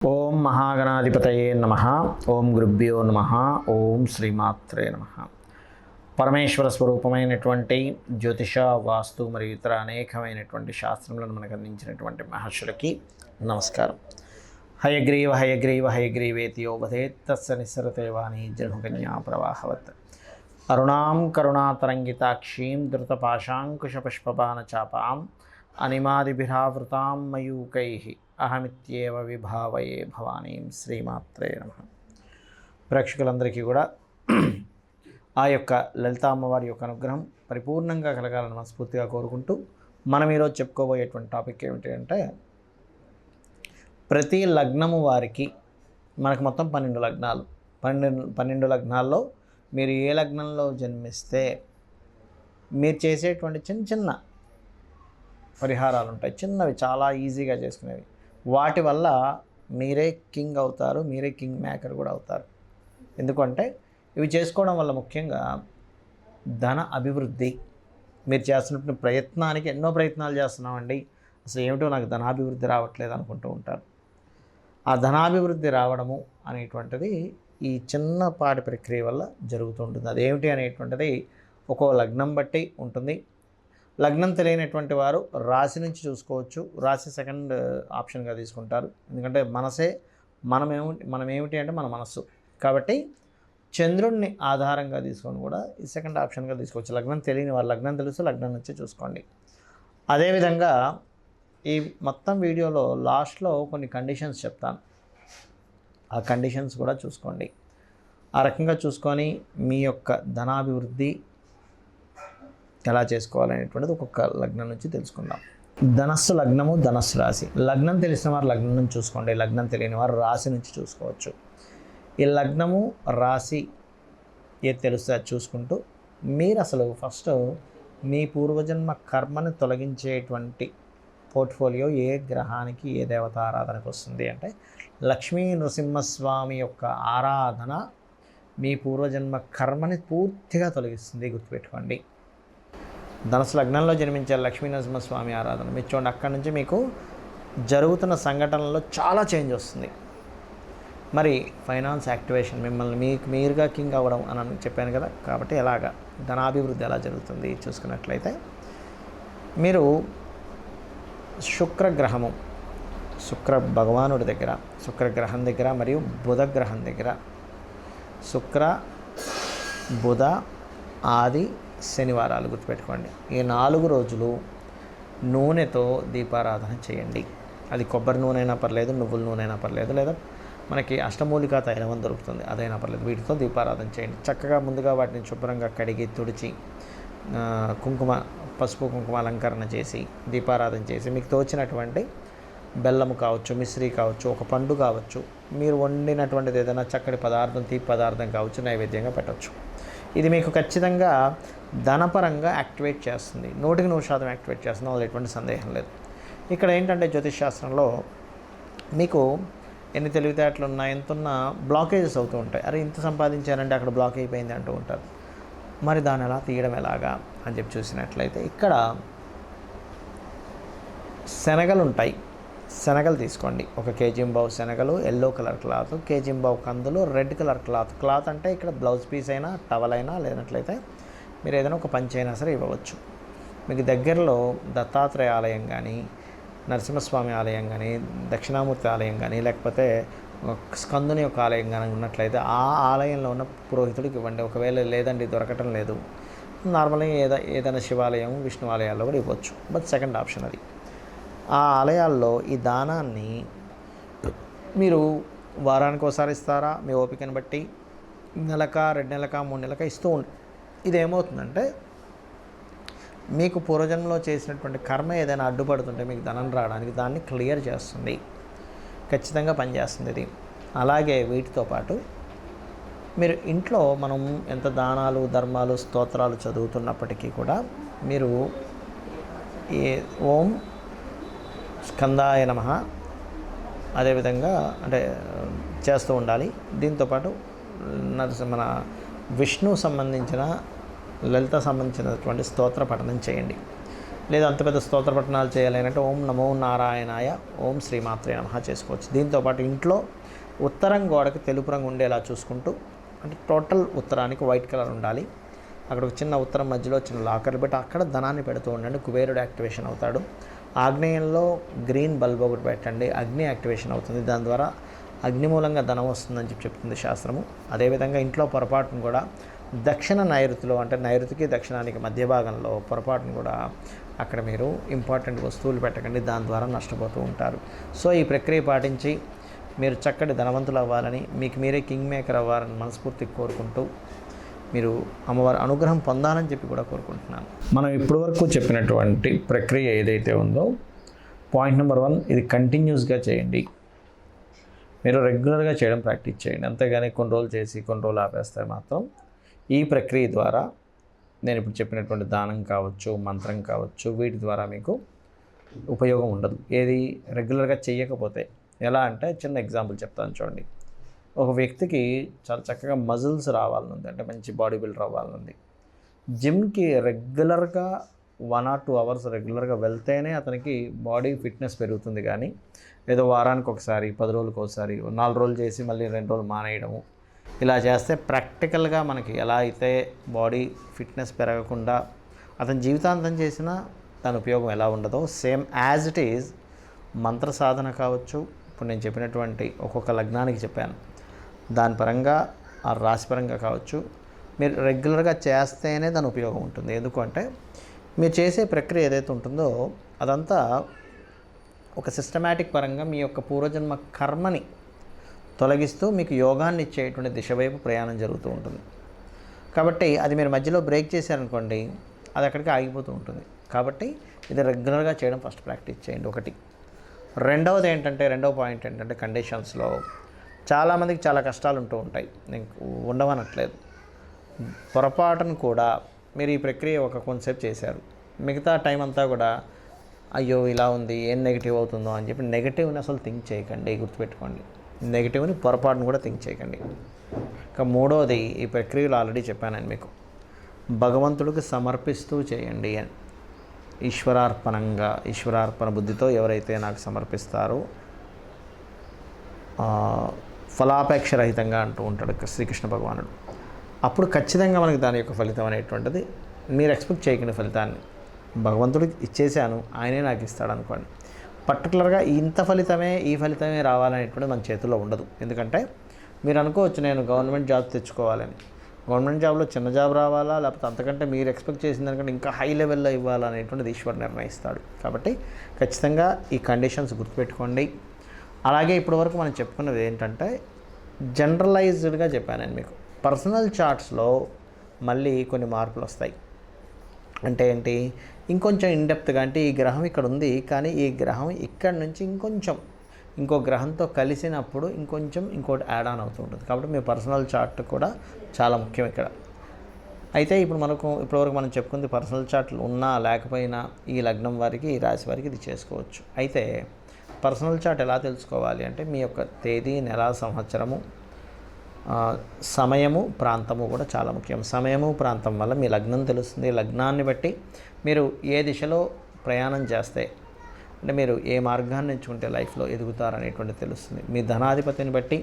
ఓం మహాగణాధిపతయే నమః. ఓం గురుభ్యో నమః. ఓం శ్రీమాత్రే నమః. పరమేశ్వర స్వరూపమైనటువంటి జ్యోతిష, వాస్తు మరియు ఇతర అనేకమైనటువంటి శాస్త్రములను మనకు అందించినటువంటి మహర్షులకి నమస్కారం. హయగ్రీవ హయగ్రీవ హయగ్రీవేతి యో వదేత్ తస్య నిస్సరతే వాణి జనుకన్యా ప్రవాహవత్. అరుణాం కరుణాతరంగితాక్షీం ధృతపాశాంకుశపుష్పబాణచాపాం అనిమాదిభిరావృతాం మయూకైః అహమిత్యేవ విభావయే భవానీం. శ్రీమాత్రే నమః. ప్రేక్షకులందరికీ కూడా ఆ యొక్క లలిత అమ్మవారి యొక్క అనుగ్రహం పరిపూర్ణంగా కలగాలని మనస్ఫూర్తిగా కోరుకుంటూ మనం ఈరోజు చెప్పుకోబోయేటువంటి టాపిక్ ఏమిటి అంటే, ప్రతి లగ్నము వారికి మనకు మొత్తం 12 లగ్నాలు. 12 లగ్నాల్లో మీరు ఏ లగ్నంలో జన్మిస్తే మీరు చేసేటువంటి చిన్న చిన్న పరిహారాలు ఉంటాయి, చిన్నవి, చాలా ఈజీగా చేసుకునేవి. వాటి వల్ల మీరే కింగ్ అవుతారు, మీరే కింగ్ మేకర్ కూడా అవుతారు. ఎందుకంటే ఇవి చేసుకోవడం వల్ల ముఖ్యంగా ధన అభివృద్ధి. మీరు చేస్తున్న ప్రయత్నానికి ఎన్నో ప్రయత్నాలు చేస్తున్నామండి, అసలు ఏమిటో నాకు ధనాభివృద్ధి రావట్లేదు అనుకుంటూ ఉంటారు. ఆ ధనాభివృద్ధి రావడము అనేటువంటిది ఈ చిన్నపాటి ప్రక్రియ వల్ల జరుగుతుంటుంది. అదేమిటి అనేటువంటిది ఒక్కో లగ్నం బట్టి ఉంటుంది. లగ్నం తెలియనటువంటి వారు రాశి నుంచి చూసుకోవచ్చు. రాశి సెకండ్ ఆప్షన్గా తీసుకుంటారు. ఎందుకంటే మనమేమిటి అంటే మన మనస్సు. కాబట్టి చంద్రుడిని ఆధారంగా తీసుకొని కూడా ఈ సెకండ్ ఆప్షన్గా తీసుకోవచ్చు. లగ్నం తెలియని వారు లగ్నం తెలుసు, లగ్నం నుంచి చూసుకోండి. అదేవిధంగా ఈ మొత్తం వీడియోలో లాస్ట్లో కొన్ని కండిషన్స్ చెప్తాను. ఆ కండిషన్స్ కూడా చూసుకోండి. ఆ రకంగా చూసుకొని మీ యొక్క ధనాభివృద్ధి ఎలా చేసుకోవాలనేటువంటిది ఒక్కొక్క లగ్నం నుంచి తెలుసుకుందాం. ధనస్సు లగ్నము, ధనస్సు రాశి. లగ్నం తెలిసిన వారు లగ్నం నుంచి చూసుకోండి, లగ్నం తెలియని వారు రాశి నుంచి చూసుకోవచ్చు. ఈ లగ్నము రాశి ఏది తెలుస్తే అది చూసుకుంటూ మీరు అసలు ఫస్ట్ మీ పూర్వజన్మ కర్మని తొలగించేటువంటి పోర్ట్ఫోలియో ఏ గ్రహానికి, ఏ దేవత ఆరాధనకు వస్తుంది అంటే, లక్ష్మీ నృసింహస్వామి యొక్క ఆరాధన మీ పూర్వజన్మ కర్మని పూర్తిగా తొలగిస్తుంది. గుర్తుపెట్టుకోండి. ధనుసు లగ్నంలో జన్మించే లక్ష్మీ నరసింహస్వామి ఆరాధన మీరు చూడండి, అక్కడి నుంచి మీకు జరుగుతున్న సంఘటనలో చాలా చేంజ్ వస్తుంది. మరి ఫైనాన్స్ యాక్టివేషన్, మిమ్మల్ని మీరుగా కింగ్ అవ్వడం అని చెప్పాను కదా. కాబట్టి ఎలాగా ధనాభివృద్ధి ఎలా జరుగుతుంది చూసుకున్నట్లయితే, మీరు శుక్రగ్రహము, శుక్ర భగవానుడి దగ్గర, శుక్రగ్రహం దగ్గర మరియు బుధ గ్రహం దగ్గర, శుక్ర బుధ ఆది శనివారాలు గుర్తుపెట్టుకోండి. ఈ 4 రోజులు నూనెతో దీపారాధన చేయండి. అది కొబ్బరి నూనె అయినా పర్లేదు, నువ్వుల నూనె అయినా పర్లేదు, లేదా మనకి అష్టమూలికా తైలం అని దొరుకుతుంది, అదైనా పర్లేదు. వీటితో దీపారాధన చేయండి. చక్కగా ముందుగా వాటిని శుభ్రంగా కడిగి తుడిచి పసుపు కుంకుమ అలంకరణ చేసి దీపారాధన చేసి మీకు తోచినటువంటి బెల్లము కావచ్చు, మిశ్రీ కావచ్చు, ఒక పండు కావచ్చు, మీరు వండినటువంటిది ఏదైనా చక్కటి పదార్థం, తీపి పదార్థం కావచ్చు, నైవేద్యంగా పెట్టవచ్చు. ఇది మీకు ఖచ్చితంగా ధనపరంగా యాక్టివేట్ చేస్తుంది. 100% యాక్టివేట్ చేస్తుంది, అందులో ఎటువంటి సందేహం లేదు. ఇక్కడ ఏంటంటే జ్యోతిష్ శాస్త్రంలో మీకు ఎన్ని తెలివితేటలు ఉన్నా, ఎంతున్నా బ్లాకేజెస్ అవుతూ ఉంటాయి. అరే ఇంత సంపాదించారంటే అక్కడ బ్లాక్ అయిపోయింది అంటూ ఉంటారు. మరి దాన్ని ఎలా తీయడం ఎలాగా అని చెప్పి చూసినట్లయితే, ఇక్కడ శనగలు ఉంటాయి. శనగలు తీసుకోండి. 1 కేజీంబావు శనగలు, ఎల్లో కలర్ క్లాత్, కేజీంబావు కందులు, రెడ్ కలర్ క్లాత్. క్లాత్ అంటే ఇక్కడ బ్లౌజ్ పీస్ అయినా, టవల్ అయినా, లేనట్లయితే మీరు ఏదైనా ఒక పంచ అయినా సరే ఇవ్వవచ్చు. మీకు దగ్గరలో దత్తాత్రేయ ఆలయం కానీ, నరసింహస్వామి ఆలయం కానీ, దక్షిణామూర్తి ఆలయం కానీ, లేకపోతే స్కందుని యొక్క ఆలయం కానీ ఉన్నట్లయితే ఆ ఆలయంలో ఉన్న పురోహితుడికి ఇవ్వండి. ఒకవేళ లేదండి దొరకటం లేదు, నార్మల్గా ఏదైనా శివాలయం, విష్ణు ఆలయాల్లో కూడా ఇవ్వచ్చు. బట్ సెకండ్ ఆప్షన్ అది. ఆ ఆలయాల్లో ఈ దానాన్ని మీరు వారానికి ఒకసారి ఇస్తారా, మీ ఓపికను బట్టి, నెలక, 2 నెలక, 3 నెలక ఇస్తూ ఉండి. ఇదేమవుతుందంటే, మీకు పూర్వజన్మలో చేసినటువంటి కర్మ ఏదైనా అడ్డుపడుతుంటే మీకు ధనం రావడానికి దాన్ని క్లియర్ చేస్తుంది. ఖచ్చితంగా పనిచేస్తుంది ఇది. అలాగే వీటితో పాటు మీరు ఇంట్లో మనం ఎంత దానాలు, ధర్మాలు, స్తోత్రాలు చదువుతున్నప్పటికీ కూడా మీరు ఓం స్కందాయ నమః అదేవిధంగా అంటే చేస్తూ ఉండాలి. దీంతోపాటు మన విష్ణు సంబంధించిన, లలిత సంబంధించినటువంటి స్తోత్ర పఠనం చేయండి. లేదా అంత పెద్ద స్తోత్ర పఠనాలు చేయాలి అంటే ఓం నమో నారాయణాయ, ఓం శ్రీమాత్రే నమః చేసుకోవచ్చు. దీంతోపాటు ఇంట్లో ఉత్తరం గోడకి తెలుపు రంగు ఉండేలా చూసుకుంటూ, అంటే టోటల్ ఉత్తరానికి వైట్ కలర్ ఉండాలి. అక్కడ ఒక చిన్న ఉత్తరం మధ్యలో చిన్న లాకర్ పెట్టి అక్కడ ధనాన్ని పెడుతూ ఉండండి, కుబేరుడు యాక్టివేషన్ అవుతాడు. ఆగ్నేయంలో గ్రీన్ బల్బ్ ఒకటి పెట్టండి, అగ్ని యాక్టివేషన్ అవుతుంది. దాని ద్వారా అగ్ని మూలంగా ధనం వస్తుందని చెప్తుంది శాస్త్రము. అదేవిధంగా ఇంట్లో పొరపాటును కూడా దక్షిణ నైరుతిలో, అంటే నైరుతికి దక్షిణానికి మధ్య భాగంలో పొరపాటును కూడా అక్కడ మీరు ఇంపార్టెంట్ వస్తువులు పెట్టకండి, దాని ద్వారా నష్టపోతూ ఉంటారు. సో ఈ ప్రక్రియ పాటించి మీరు చక్కటి ధనవంతులు అవ్వాలని, మీకు మీరే కింగ్ మేకర్ అవ్వాలని మనస్ఫూర్తిగా కోరుకుంటూ, మీరు అమ్మవారి అనుగ్రహం పొందాలని చెప్పి కూడా కోరుకుంటున్నాను. మనం ఇప్పటి వరకు చెప్పినటువంటి ప్రక్రియ ఏదైతే ఉందో, పాయింట్ నెంబర్ 1, ఇది కంటిన్యూస్గా చేయండి. మీరు రెగ్యులర్గా చేయడం ప్రాక్టీస్ చేయండి. అంతేగాని కొన్ని రోజులు చేసి కొన్ని రోజులు ఆపేస్తే మాత్రం ఈ ప్రక్రియ ద్వారా, నేను ఇప్పుడు చెప్పినటువంటి దానం కావచ్చు, మంత్రం కావచ్చు, వీటి ద్వారా మీకు ఉపయోగం ఉండదు. ఏది రెగ్యులర్గా చేయకపోతే. ఎలా అంటే చిన్న ఎగ్జాంపుల్ చెప్తాను చూడండి. ఒక వ్యక్తికి చాలా చక్కగా మజిల్స్ రావాలనుంది, అంటే మంచి బాడీ బిల్డర్ అవ్వాలనుంది. జిమ్కి రెగ్యులర్గా 1 or 2 hours రెగ్యులర్గా వెళ్తేనే అతనికి బాడీ ఫిట్నెస్ పెరుగుతుంది. కానీ ఏదో వారానికి ఒకసారి, 10 రోజులకు ఒకసారి, 4 రోజులు చేసి మళ్ళీ 2 రోజులు మానేయడము, ఇలా చేస్తే ప్రాక్టికల్గా మనకి ఎలా అయితే బాడీ ఫిట్నెస్ పెరగకుండా అతని జీవితాంతం చేసినా దాని ఉపయోగం ఎలా ఉండదో, సేమ్ యాజ్ ఇట్ ఈజ్ మంత్ర సాధన కావచ్చు. ఇప్పుడు నేను చెప్పినటువంటి ఒక్కొక్క లగ్నానికి చెప్పాను, దాని పరంగా ఆ రాశి పరంగా కావచ్చు, మీరు రెగ్యులర్గా చేస్తేనే దాని ఉపయోగం ఉంటుంది. ఎందుకంటే మీరు చేసే ప్రక్రియ ఏదైతే ఉంటుందో అదంతా ఒక సిస్టమేటిక్ పరంగా మీ యొక్క పూర్వజన్మ కర్మని తొలగిస్తూ మీకు యోగాన్ని ఇచ్చేటువంటి దిశ వైపు ప్రయాణం జరుగుతూ ఉంటుంది. కాబట్టి అది మీరు మధ్యలో బ్రేక్ చేశారనుకోండి, అది అక్కడికి ఆగిపోతూ ఉంటుంది. కాబట్టి ఇది రెగ్యులర్గా చేయడం ఫస్ట్ ప్రాక్టీస్ చేయండి, ఒకటి. రెండవ పాయింట్ ఏంటంటే కండిషన్స్లో చాలామందికి చాలా కష్టాలు ఉంటూ ఉంటాయి, నేను ఉండవనట్లేదు. పొరపాటును కూడా మీరు ఈ ప్రక్రియ కొంతసేపు చేశారు, మిగతా టైం అంతా కూడా అయ్యో ఇలా ఉంది, ఏం నెగిటివ్ అవుతుందో అని చెప్పి నెగిటివ్ని అసలు థింక్ చేయకండి, గుర్తుపెట్టుకోండి. నెగిటివ్ని పొరపాటును కూడా థింక్ చేయకండి. ఇక మూడవది, ఈ ప్రక్రియలో ఆల్రెడీ చెప్పాను మీకు, భగవంతుడికి సమర్పిస్తూ చేయండి అని. ఈశ్వరార్పణ బుద్ధితో ఎవరైతే నాకు సమర్పిస్తారో, ఫలాపేక్ష రహితంగా అంటూ ఉంటాడు శ్రీకృష్ణ భగవానుడు, అప్పుడు ఖచ్చితంగా మనకి దాని యొక్క ఫలితం అనేటువంటిది, మీరు ఎక్స్పెక్ట్ చేయకుండా ఫలితాన్ని భగవంతుడికి ఇచ్చేసాను, ఆయనే నాకు ఇస్తాడు అనుకోండి. పర్టికులర్గా ఇంత ఫలితమే, ఈ ఫలితమే రావాలనేటువంటిది మన చేతుల్లో ఉండదు. ఎందుకంటే మీరు అనుకోవచ్చు నేను గవర్నమెంట్ జాబ్ తెచ్చుకోవాలని, గవర్నమెంట్ జాబ్లో చిన్న జాబ్ రావాలా, లేకపోతే అంతకంటే మీరు ఎక్స్పెక్ట్ చేసిన దానికంటే ఇంకా హై లెవెల్లో ఇవ్వాలనేటువంటిది ఈశ్వరుడు నిర్ణయిస్తాడు. కాబట్టి ఖచ్చితంగా ఈ కండిషన్స్ గుర్తుపెట్టుకోండి. అలాగే ఇప్పటివరకు మనం చెప్పుకున్నది ఏంటంటే జనరలైజ్డ్గా చెప్పాను నేను మీకు. పర్సనల్ చార్ట్స్లో మళ్ళీ కొన్ని మార్పులు వస్తాయి. అంటే ఏంటి, ఇంకొంచెం ఇన్డెప్త్గా, అంటే ఈ గ్రహం ఇక్కడ ఉంది కానీ ఈ గ్రహం ఇక్కడ నుంచి ఇంకో గ్రహంతో కలిసినప్పుడు ఇంకోటి యాడ్ ఆన్ అవుతూ ఉంటుంది. కాబట్టి మీ పర్సనల్ చార్ట్ కూడా చాలా ముఖ్యం ఇక్కడ. అయితే ఇప్పటివరకు మనం చెప్పుకుంది పర్సనల్ చార్ట్లు ఉన్నా లేకపోయినా ఈ లగ్నం వారికి, ఈ రాశి వారికి ఇది చేసుకోవచ్చు. అయితే పర్సనల్ చార్ట్ ఎలా తెలుసుకోవాలి అంటే మీ యొక్క తేదీ, నెల, సంవత్సరము, సమయము, ప్రాంతము కూడా చాలా ముఖ్యం. సమయము, ప్రాంతం వల్ల మీ లగ్నం తెలుస్తుంది. లగ్నాన్ని బట్టి మీరు ఏ దిశలో ప్రయాణం చేస్తే, అంటే మీరు ఏ మార్గాన్ని ఎంచుకుంటే లైఫ్లో ఎదుగుతారనేటువంటి తెలుస్తుంది. మీ ధనాధిపతిని బట్టి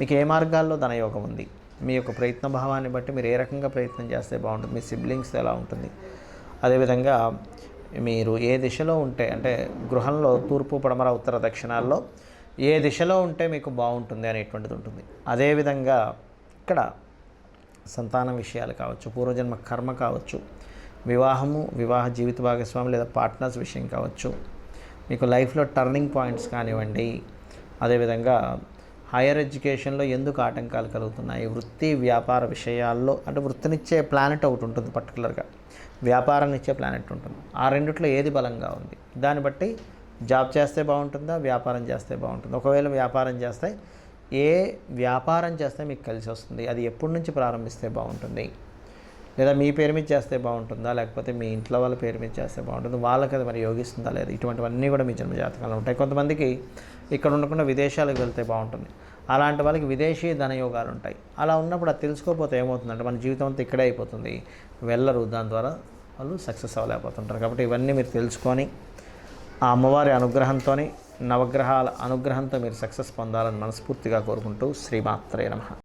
మీకు ఏ మార్గాల్లో ధనయోగం ఉంది, మీ యొక్క ప్రయత్న భావాన్ని బట్టి మీరు ఏ రకంగా ప్రయత్నం చేస్తే బాగుంటుంది, మీ సిబ్లింగ్స్ ఎలా ఉంటుంది, అదేవిధంగా మీరు ఏ దిశలో ఉంటే, అంటే గృహంలో తూర్పు, పడమర, ఉత్తర, దక్షిణాల్లో ఏ దిశలో ఉంటే మీకు బాగుంటుంది అనేటువంటిది ఉంటుంది. అదేవిధంగా ఇక్కడ సంతానం విషయాలు కావచ్చు, పూర్వజన్మ కర్మ కావచ్చు, వివాహ జీవిత భాగస్వామి లేదా పార్ట్నర్స్ విషయం కావచ్చు, మీకు లైఫ్లో టర్నింగ్ పాయింట్స్ కానివ్వండి, అదేవిధంగా హైయర్ ఎడ్యుకేషన్లో ఎందుకు ఆటంకాలు కలుగుతున్నాయి, వృత్తి వ్యాపార విషయాల్లో, అంటే వృత్తినిచ్చే ప్లానెట్ ఒకటి ఉంటుంది, పర్టికులర్గా వ్యాపారాన్ని ఇచ్చే ప్లానెట్ ఉంటుంది. ఆ రెండిట్లో ఏది బలంగా ఉంది, దాన్ని బట్టి జాబ్ చేస్తే బాగుంటుందా, వ్యాపారం చేస్తే బాగుంటుందా. ఒకవేళ వ్యాపారం చేస్తే ఏ వ్యాపారం చేస్తే మీకు కలిసి వస్తుంది, అది ఎప్పటి నుంచి ప్రారంభిస్తే బాగుంటుంది, లేదా మీ పేరు మీద చేస్తే బాగుంటుందా, లేకపోతే మీ ఇంట్లో వాళ్ళ పేరు మీద చేస్తే బాగుంటుంది, వాళ్ళకి అది మరి యోగిస్తుందా లేదా, ఇటువంటివన్నీ కూడా మీ జన్మజాతకంలో ఉంటాయి. కొంతమందికి ఇక్కడ ఉండకుండా విదేశాలకు వెళ్తే బాగుంటుంది, అలాంటి వాళ్ళకి విదేశీ ధనయోగాలు ఉంటాయి. అలా ఉన్నప్పుడు అది తెలుసుకోకపోతే ఏమవుతుందంటే మన జీవితం అంతా ఇక్కడే అయిపోతుంది, వెళ్ళరు, దాని ద్వారా వాళ్ళు సక్సెస్ అవ్వలేకపోతుంటారు. కాబట్టి ఇవన్నీ మీరు తెలుసుకొని ఆ అమ్మవారి అనుగ్రహంతో, నవగ్రహాల అనుగ్రహంతో మీరు సక్సెస్ పొందాలని మనస్ఫూర్తిగా కోరుకుంటూ శ్రీమాత్రే నమః.